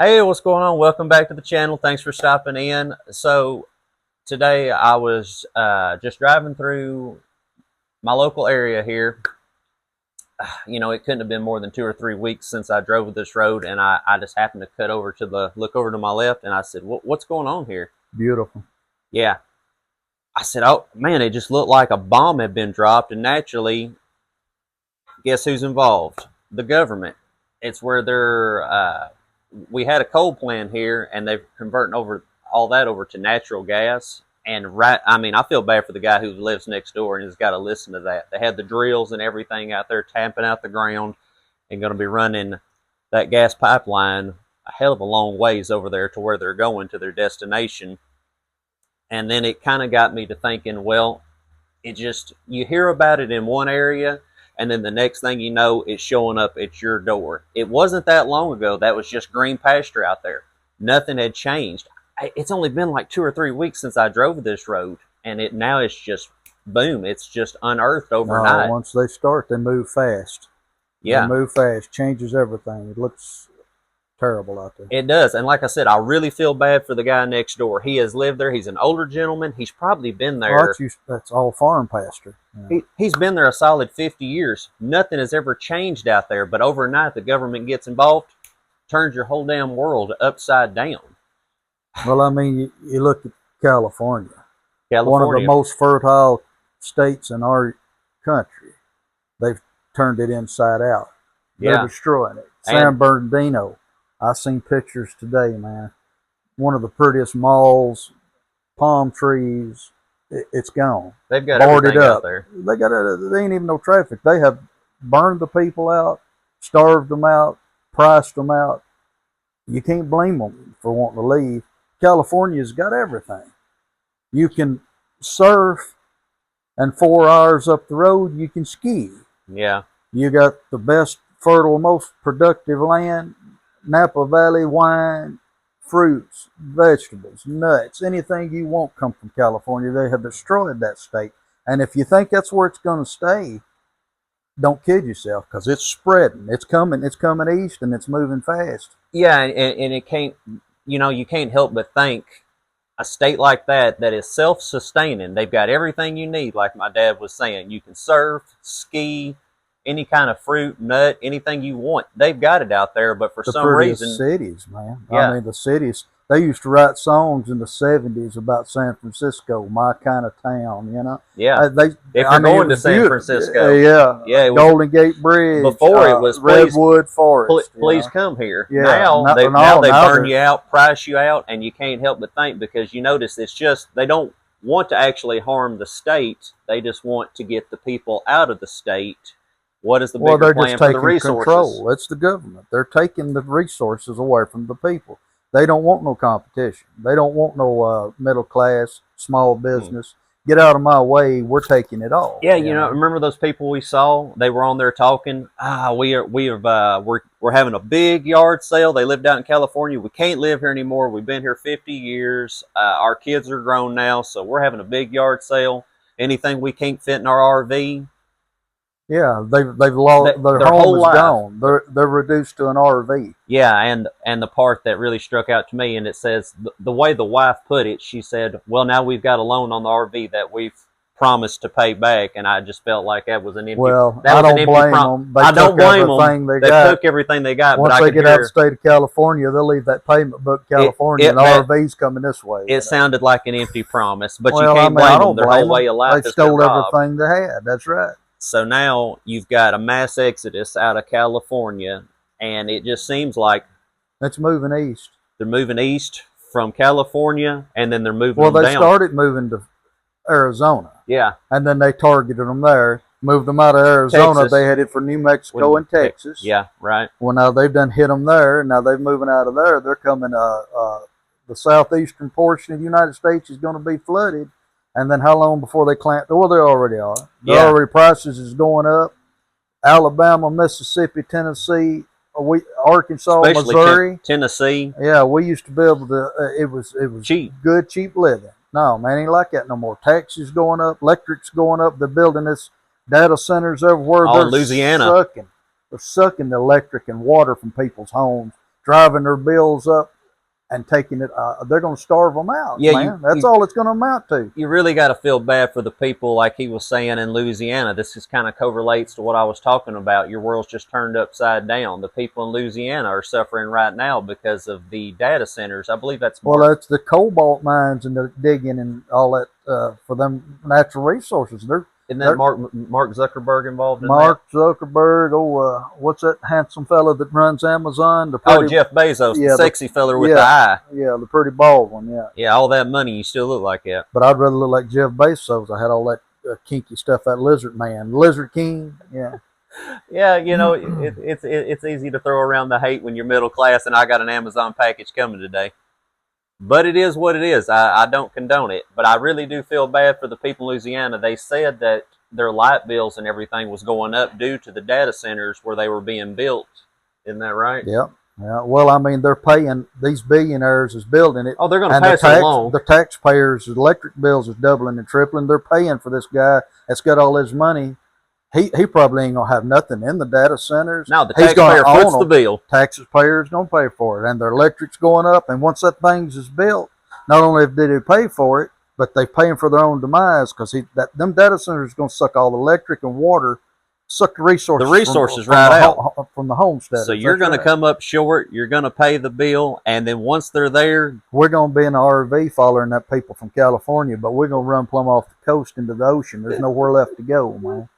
Hey, what's going on? Welcome back to the channel. Thanks for stopping in. So today I was just driving through my local area here. You know, it couldn't have been more than 2 or 3 weeks since I drove this road, and I just happened to look over to my left, and I said, "What's going on here?" Beautiful. Yeah, I said, "Oh man, it just looked like a bomb had been dropped." And naturally, guess who's involved? The government. It's where we had a coal plant here, and they're converting all that over to natural gas. And I mean, I feel bad for the guy who lives next door and has got to listen to that. They had the drills and everything out there tamping out the ground and going to be running that gas pipeline a hell of a long ways over there to where they're going to their destination. And then it kind of got me to thinking, well, you hear about it in one area, and then the next thing you know, it's showing up at your door. It wasn't that long ago. That was just green pasture out there. Nothing had changed. It's only been like 2 or 3 weeks since I drove this road, and now it's just boom. It's just unearthed overnight. No, once they start, they move fast. Yeah, they move fast, changes everything. It looks terrible out there. it does. And like I said, I really feel bad for the guy next door. He has lived there. He's an older gentleman. He's probably been there. That's all farm pasture. Yeah. He's been there a solid 50 years. Nothing has ever changed out there. But overnight, the government gets involved, turns your whole damn world upside down. Well, I mean, you look at California, one of the California. most fertile states in our country. They've turned it inside out. They're Yeah. destroying it. San Bernardino, I seen pictures today, man. One of the prettiest malls, palm trees. It's gone. They've got Boarded everything up out there. They ain't even no traffic. They have burned the people out, starved them out, priced them out. You can't blame them for wanting to leave. California's got everything. You can surf, and 4 hours up the road you can ski. Yeah. You got the best, fertile, most productive land, Napa Valley wine, fruits, vegetables, nuts, anything you want come from California. They have destroyed that state. And if you think that's where it's going to stay, don't kid yourself, because it's spreading. It's coming east, and it's moving fast. Yeah, and it can't, you can't help but think a state like that is self-sustaining. They've got everything you need, like my dad was saying. You can surf, ski, any kind of fruit, nut, anything you want. They've got it out there, but for some reason... cities, man. Yeah. I mean, the cities, they used to write songs in the 70s about San Francisco, my kind of town, you know? Yeah. If you're going to San Francisco. Yeah. Yeah. Golden Gate Bridge. Before it was Redwood Forest. Please come here. Yeah. Now they burn you out, price you out, and you can't help but think, because you notice it's just, they don't want to actually harm the state. They just want to get the people out of the state. What is the bigger plan for the resources? Control. It's the government. They're taking the resources away from the people. They don't want no competition. They don't want no middle class, small business. Get out of my way. We're taking it all. Yeah, you know, remember those people we saw? They were on there talking. We're having a big yard sale. They lived out in California. We can't live here anymore. We've been here 50 years. Our kids are grown now, so we're having a big yard sale. Anything we can't fit in our RV. Yeah, they've lost their home is gone. They're reduced to an RV. Yeah, and the part that really struck out to me, and it says the way the wife put it, she said, "Well, now we've got a loan on the RV that we've promised to pay back," and I just felt like that was an empty. Well, I don't blame them. I don't blame them. They took everything they got. Once they get out of the state of California, they'll leave that payment book California, and the RV's coming this way. It sounded like an empty promise, but you can't blame them. Their whole way of life they stole everything they had. That's right. So now you've got a mass exodus out of California, and it just seems like it's moving east. They're moving east from California, and then they're moving down. Well, they started moving to Arizona. Yeah. And then they targeted them there, moved them out of Arizona. Texas. They headed for New Mexico and Texas. Yeah, right. Well, now they've done hit them there, and now they're moving out of there. They're coming, the southeastern portion of the United States is going to be flooded. And then how long before they clamp? Well, they already are. Prices is going up. Alabama, Mississippi, Tennessee, Arkansas, especially Missouri, Tennessee. Yeah, we used to be able to. It was cheap, good, cheap living. No, man, ain't like that no more. Taxes going up, electric's going up. They're building this data centers everywhere. All Louisiana. They're sucking the electric and water from people's homes driving their bills up and taking it. They're going to starve them out, Yeah, man. That's all it's going to amount to. You really got to feel bad for the people, like he was saying in Louisiana. This is kind of correlates to what I was talking about. Your world's just turned upside down. The people in Louisiana are suffering right now because of the data centers. I believe that's Well, that's the cobalt mines and the digging and all that for them natural resources. Isn't that Mark Zuckerberg involved in Mark Zuckerberg, what's that handsome fellow that runs Amazon? Jeff Bezos, the sexy fella with the eye. Yeah, the pretty bald one, yeah. Yeah, all that money, you still look like that. But I'd rather look like Jeff Bezos. I had all that kinky stuff, that lizard man, lizard king, yeah. Yeah, you know, it's easy to throw around the hate when you're middle class, and I got an Amazon package coming today. But it is what it is. I don't condone it. But I really do feel bad for the people in Louisiana. They said that their light bills and everything was going up due to the data centers where they were being built. Isn't that right? Yeah. Yeah. Well, I mean, they're paying, these billionaires is building it. Oh, they're going to pass it along. The taxpayers' electric bills is doubling and tripling. They're paying for this guy that's got all his money. He probably ain't going to have nothing in the data centers. No, the taxpayer foots the bill. Taxpayers going to pay for it. And their electric's going up. And once that thing is built, not only did they pay for it, but they're paying for their own demise because them data centers are going to suck all the electric and water, suck the resources from the homestead. So you're going to come up short. You're going to pay the bill. And then once they're there, we're going to be in an RV following that people from California, but we're going to run plumb off the coast into the ocean. There's nowhere left to go, man.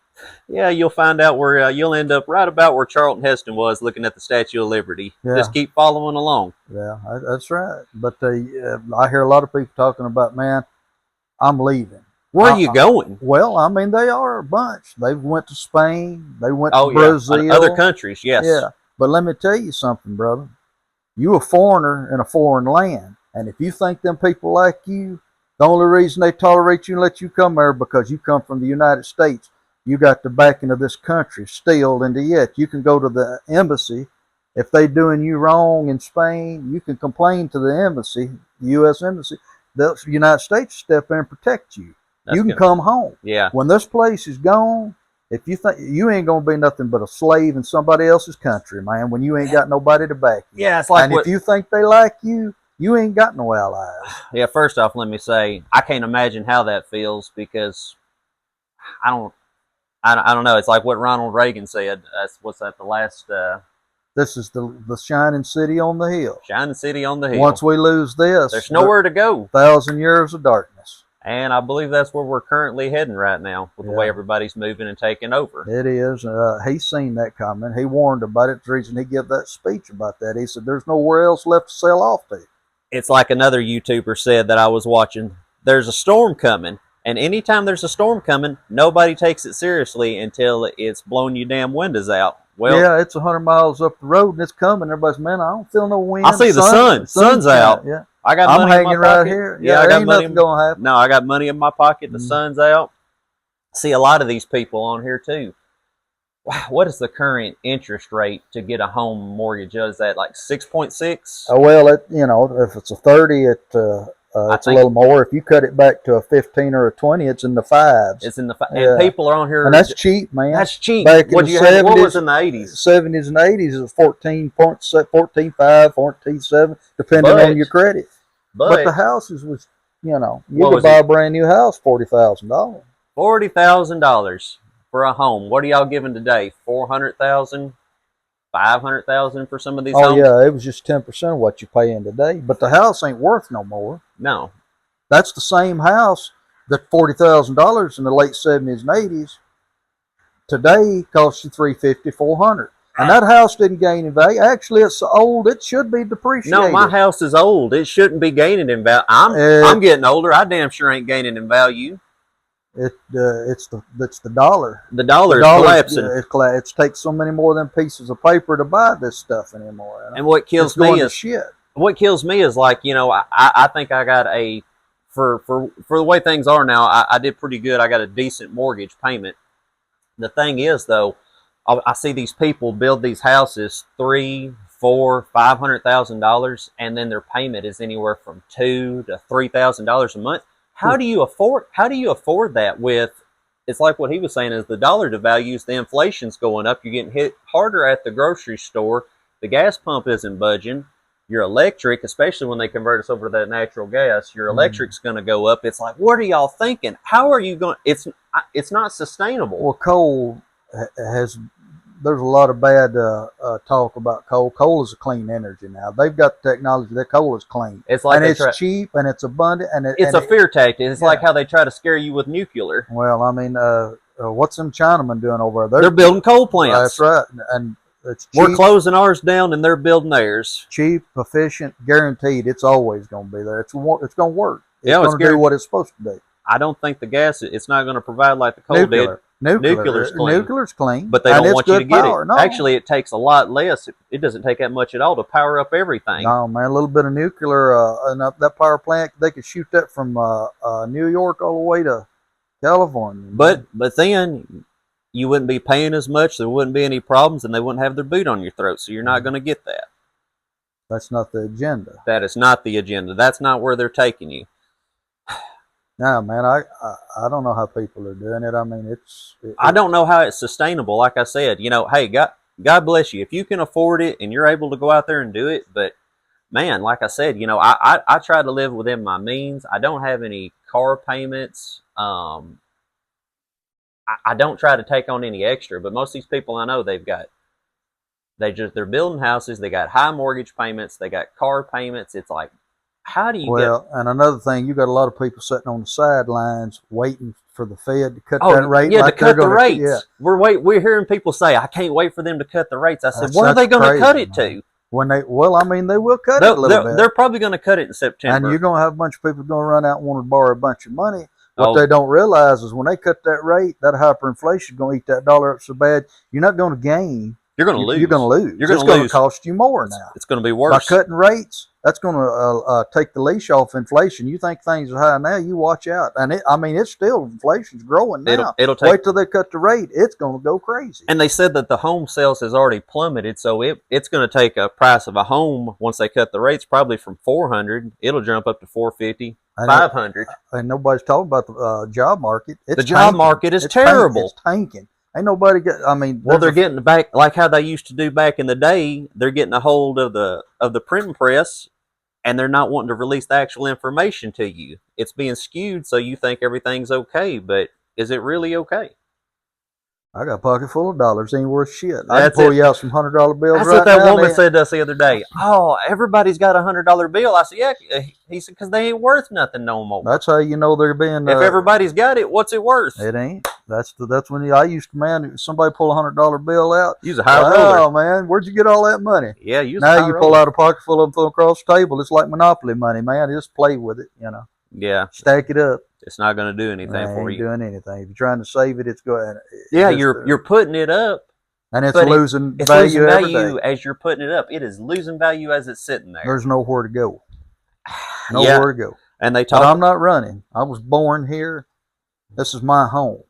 Yeah, you'll find out where you'll end up right about where Charlton Heston was looking at the Statue of Liberty. Yeah. Just keep following along. Yeah, that's right. But I hear a lot of people talking about, man, I'm leaving. Where are you going? Well, I mean, they are a bunch. They went to Spain. They went to Brazil. Other countries, yes. Yeah, but let me tell you something, brother. You a foreigner in a foreign land, and if you think them people like you, the only reason they tolerate you and let you come there because you come from the United States. You got the backing of this country still, and yet you can go to the embassy. If they doing you wrong in Spain, you can complain to the embassy, the U.S. embassy. The United States step in and protect you. You can come home. Yeah. When this place is gone, if you think you ain't gonna be nothing but a slave in somebody else's country, man. When you ain't got nobody to back you. Yeah, it's like. And if you think they like you, you ain't got no allies. Yeah. First off, let me say I can't imagine how that feels because I don't know. It's like what Ronald Reagan said. What's that? The last. This is the shining city on the hill. Shining city on the hill. Once we lose this, there's nowhere to go. 1,000 years of darkness. And I believe that's where we're currently heading right now with the way everybody's moving and taking over. It is. He's seen that coming. He warned about it. The reason he gave that speech about that, he said, there's nowhere else left to sell off to. It's like another YouTuber said that I was watching. There's a storm coming. And anytime there's a storm coming, nobody takes it seriously until it's blown your damn windows out. Well, yeah, it's 100 miles up the road and it's coming. Everybody's, man, I don't feel no wind. I see the sun. Sun's out. Yeah. I'm hanging right here. Yeah, I got nothing going to happen. No, I got money in my pocket. The sun's out. See a lot of these people on here too. Wow, what is the current interest rate to get a home mortgage? Is that like 6.6? Oh, well, if it's a 30, it's a little more. If you cut it back to a 15 or a 20, it's in the fives. It's in the fives. And people are on here. And that's cheap, man. That's cheap. Back in what the 70s, what was in the 80s? 70s and 80s, it was 14.5, 14.7, depending on your credit. But the houses was, you could buy a brand new house, $40,000. $40,000 for a home. What are y'all giving today? $400,000? $500,000 for some of these homes? Oh, yeah, it was just 10% of what you pay in today. But the house ain't worth no more. No. That's the same house that $40,000 in the late 70s and 80s today costs you $350,000, $400,000. And that house didn't gain in value. Actually, it's old. It should be depreciated. No, my house is old. It shouldn't be gaining in value. I'm getting older. I damn sure ain't gaining in value. It's the dollar. The dollar is collapsing. It takes so many more than pieces of paper to buy this stuff anymore. And what kills me is shit. What kills me is like I think I got for the way things are now. I did pretty good. I got a decent mortgage payment. The thing is though, I see these people build these houses $300,000, $400,000, $500,000, and then their payment is anywhere from $2,000 to $3,000 a month. How do you afford that with, it's like what he was saying is the dollar devalues, the inflation's going up, you're getting hit harder at the grocery store, The gas pump isn't budging. Your electric, especially when they convert us over to that natural gas, your electric's going to go up. It's like, what are y'all thinking? How are you going? It's not sustainable. Well, coal has. There's a lot of bad talk about coal. Coal is a clean energy now. They've got the technology that coal is clean. It's like and it's cheap and it's abundant and it's a fear tactic. It's like how they try to scare you with nuclear. Well, I mean, what's them Chinamen doing over there? They're building coal plants. That's right, and it's cheap. We're closing ours down and they're building theirs. Cheap, efficient, guaranteed. It's always going to be there. It's going to work. It's going to do what it's supposed to do. I don't think the gas. It's not going to provide like the coal did. Nuclear's clean. Nuclear's clean. But they don't want you to get it. No. Actually, it takes a lot less. It doesn't take that much at all to power up everything. No, man, a little bit of nuclear, and that power plant, they could shoot that from New York all the way to California. But then you wouldn't be paying as much. There wouldn't be any problems, and they wouldn't have their boot on your throat. So you're not going to get that. That's not the agenda. That is not the agenda. That's not where they're taking you. No, man, I don't know how people are doing it. I mean, I don't know how it's sustainable. Like I said, hey, God bless you. If you can afford it and you're able to go out there and do it, but man, like I said, I try to live within my means. I don't have any car payments. I don't try to take on any extra, but most of these people I know, they're building houses. They got high mortgage payments. They got car payments. It's like, how do you and another thing, you got a lot of people sitting on the sidelines waiting for the Fed to cut that rate. Yeah, to cut the rates. Yeah. We're hearing people say, I can't wait for them to cut the rates. I said, what are they going to cut it to? They will cut it a little bit. They're probably going to cut it in September. And you're going to have a bunch of people going to run out and want to borrow a bunch of money. What they don't realize is when they cut that rate, that hyperinflation is going to eat that dollar up so bad, you're not going to gain. You're going to lose. You're going to lose. It's going to cost you more now. It's going to be worse. By cutting rates, that's going to take the leash off inflation. You think things are high now, you watch out. And it's still, inflation's growing now. Wait till they cut the rate. It's going to go crazy. And they said that the home sales has already plummeted, so it's going to take a price of a home once they cut the rates probably from $400. It'll jump up to $450, $500. And nobody's talking about the job market. The job market is terrible. It's tanking. Ain't nobody they're getting back like how they used to do back in the day. They're getting a hold of the printing press, and they're not wanting to release the actual information to you. It's being skewed, so you think everything's okay, but is it really okay? I got a pocket full of dollars. Ain't worth shit. I can pull you out some $100 bills. That's what that woman said to us the other day. Oh, everybody's got a $100 bill. I said, yeah. He said, because they ain't worth nothing no more. That's how you know they're being. If everybody's got it, what's it worth? It ain't. That's when I used to somebody pull a $100 bill out. Use a high roller. Oh man, where'd you get all that money? Yeah, now you pull out a pocket full of them, throw across the table. It's like Monopoly money, man. Just play with it, Yeah. Stack it up. It's not going to do anything for you. Doing anything. If you're trying to save it, it's going. Yeah, you're putting it up, and it's losing value every day. As you're putting it up. It is losing value as it's sitting there. There's nowhere to go. Nowhere to go. And they talk. But I'm not running. I was born here. This is my home.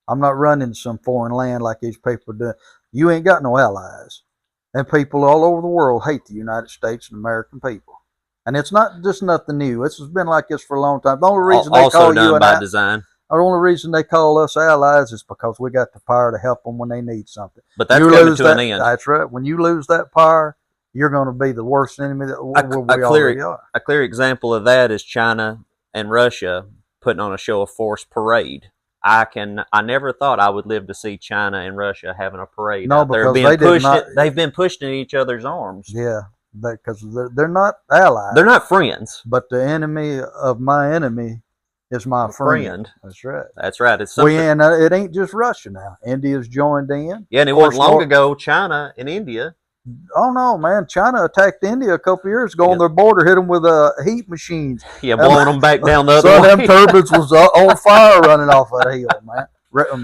I'm not running to some foreign land like these people do. You ain't got no allies, and people all over the world hate the United States and American people. And it's not just nothing new. This has been like this for a long time. The only reason they call you and I, design. The only reason they call us allies is because we got the power to help them when they need something. But that's coming to an end. That's right. When you lose that power, you're going to be the worst enemy that we already are. A clear example of that is China and Russia putting on a show of force parade. I never thought I would live to see China and Russia having a parade. No, because they've been pushed in each other's arms. Yeah. Because they're not allies. They're not friends. But the enemy of my enemy is my friend. That's right. That's right. It's and it ain't just Russia now. India's joined in. Yeah, and it wasn't long ago, China and India. Oh, no, man. China attacked India a couple of years ago on their border, hit them with heat machines. Yeah, blowing them back down the other way. Some of them turbines was on fire running off that hill, man.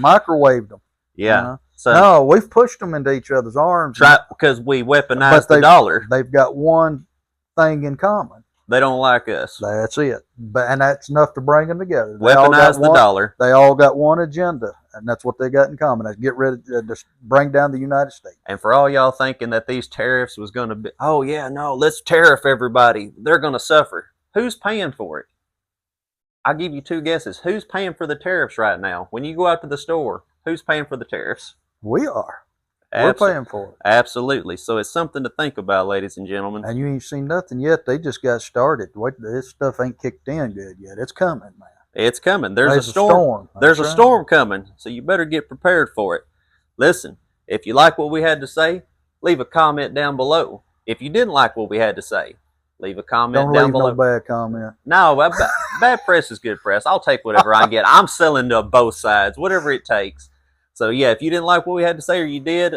Microwaved them. Yeah. So, no, we've pushed them into each other's arms. Because we weaponized the dollar. They've got one thing in common. They don't like us. That's it. And that's enough to bring them together. Weaponize the dollar. They all got one agenda, and that's what they got in common. That's get rid of, just bring down the United States. And for all y'all thinking that these tariffs was going to be, oh yeah, no, let's tariff everybody. They're going to suffer. Who's paying for it? I'll give you two guesses. Who's paying for the tariffs right now? When you go out to the store, who's paying for the tariffs? We are. We're paying for it. Absolutely. So it's something to think about, ladies and gentlemen. And you ain't seen nothing yet. They just got started. Wait, this stuff ain't kicked in good yet. It's coming, man. It's coming. There's There's a storm. There's a That's right. storm coming. So you better get prepared for it. Listen, if you like what we had to say, leave a comment down below. If you didn't like what we had to say, leave a comment down below. Don't leave no bad comment. No, bad press is good press. I'll take whatever I get. I'm selling to both sides, whatever it takes. So yeah, if you didn't like what we had to say or you did,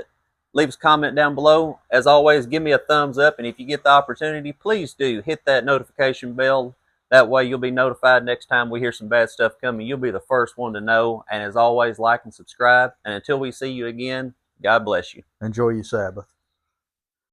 leave us a comment down below. As always, give me a thumbs up. And if you get the opportunity, please do hit that notification bell. That way you'll be notified next time we hear some bad stuff coming. You'll be the first one to know. And as always, like and subscribe. And until we see you again, God bless you. Enjoy your Sabbath.